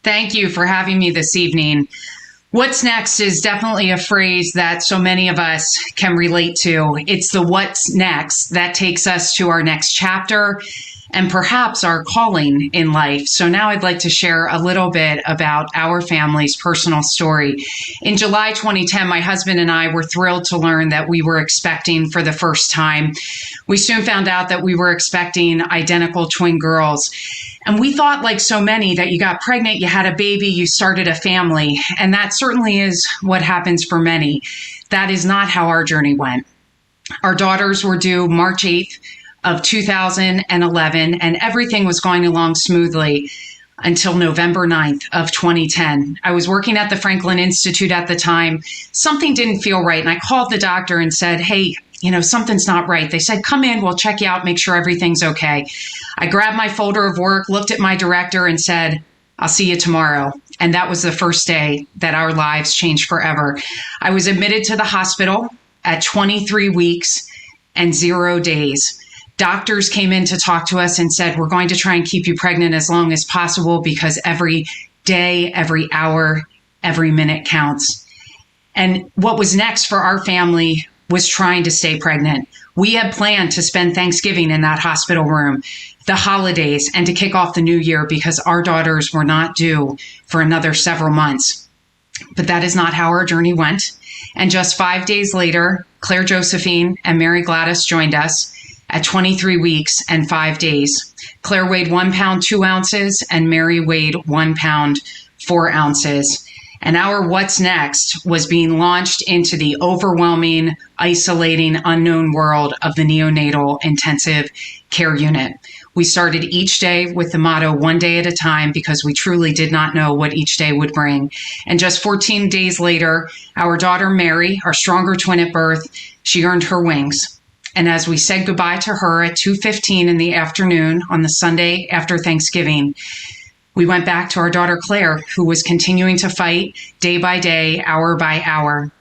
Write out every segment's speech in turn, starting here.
Thank you for having me this evening. What's next is definitely a phrase that so many of us can relate to. It's the what's next that takes us to our next chapter and perhaps our calling in life. So now I'd like to share a little bit about our family's personal story. In July 2010, my husband and I were thrilled to learn that we were expecting for the first time. We soon found out that we were expecting identical twin girls. And we thought, like so many, that you got pregnant, you had a baby, you started a family. And that certainly is what happens for many. That is not how our journey went. Our daughters were due March 8th of 2011, and everything was going along smoothly until November 9th of 2010. I was working at the Franklin Institute at the time. Something didn't feel right. And I called the doctor and said, hey, something's not right. They said, come in, we'll check you out, make sure everything's okay. I grabbed my folder of work, looked at my director and said, I'll see you tomorrow. And that was the first day that our lives changed forever. I was admitted to the hospital at 23 weeks and 0 days. Doctors came in to talk to us and said, we're going to try and keep you pregnant as long as possible because every day, every hour, every minute counts. And what was next for our family was trying to stay pregnant. We had planned to spend Thanksgiving in that hospital room, the holidays, and to kick off the new year because our daughters were not due for another several months. But that is not how our journey went. And just 5 days later, Claire Josephine and Mary Gladys joined us at 23 weeks and 5 days. Claire weighed 1 pound, 2 ounces, and Mary weighed 1 pound, 4 ounces. And our what's next was being launched into the overwhelming, isolating, unknown world of the neonatal intensive care unit. We started each day with the motto, one day at a time, because we truly did not know what each day would bring. And just 14 days later, our daughter Mary, our stronger twin at birth, she earned her wings. And as we said goodbye to her at 2:15 in the afternoon on the Sunday after Thanksgiving, we went back to our daughter Claire, who was continuing to fight day by day, hour by hour.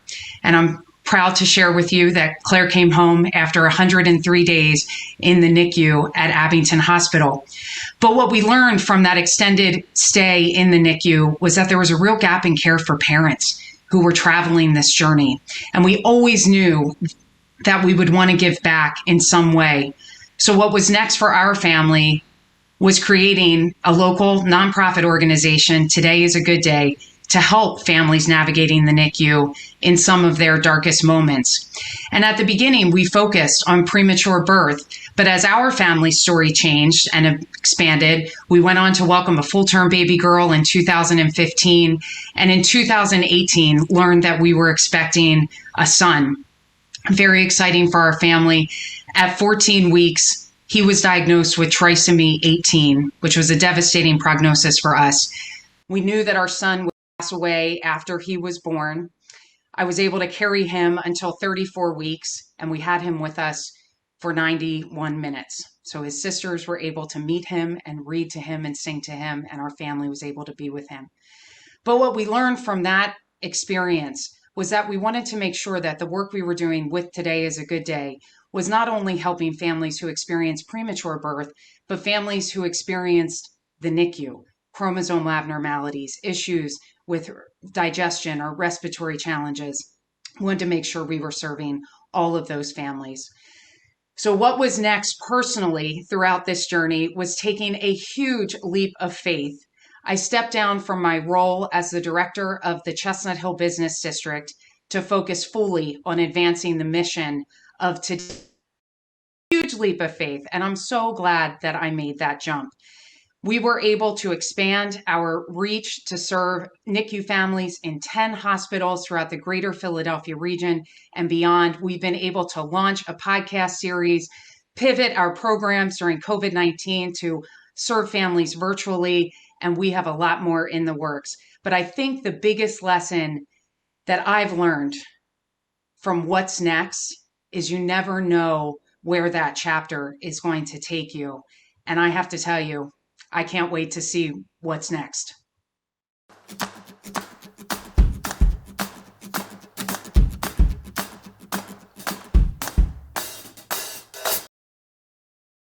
And I'm proud to share with you that Claire came home after 103 days in the NICU at Abington Hospital. But what we learned from that extended stay in the NICU was that there was a real gap in care for parents who were traveling this journey. And we always knew that we would want to give back in some way. So what was next for our family was creating a local nonprofit organization, Today is a Good Day, to help families navigating the NICU in some of their darkest moments. And at the beginning, we focused on premature birth. But as our family story changed and expanded, we went on to welcome a full-term baby girl in 2015. And in 2018, learned that we were expecting a son. Very exciting for our family. At 14 weeks, he was diagnosed with trisomy 18, which was a devastating prognosis for us. We knew that our son would pass away after he was born. I was able to carry him until 34 weeks, and we had him with us for 91 minutes. So his sisters were able to meet him and read to him and sing to him, and our family was able to be with him. But what we learned from that experience was that we wanted to make sure that the work we were doing with Today is a Good Day was not only helping families who experienced premature birth, but families who experienced the NICU, chromosomal abnormalities, issues with digestion or respiratory challenges. We wanted to make sure we were serving all of those families. So what was next personally throughout this journey was taking a huge leap of faith. I stepped down from my role as the director of the Chestnut Hill Business District to focus fully on advancing the mission of Today. Huge leap of faith, and I'm so glad that I made that jump. We were able to expand our reach to serve NICU families in 10 hospitals throughout the greater Philadelphia region and beyond. We've been able to launch a podcast series, pivot our programs during COVID-19 to serve families virtually, and we have a lot more in the works. But I think the biggest lesson that I've learned from what's next is you never know where that chapter is going to take you. And I have to tell you, I can't wait to see what's next.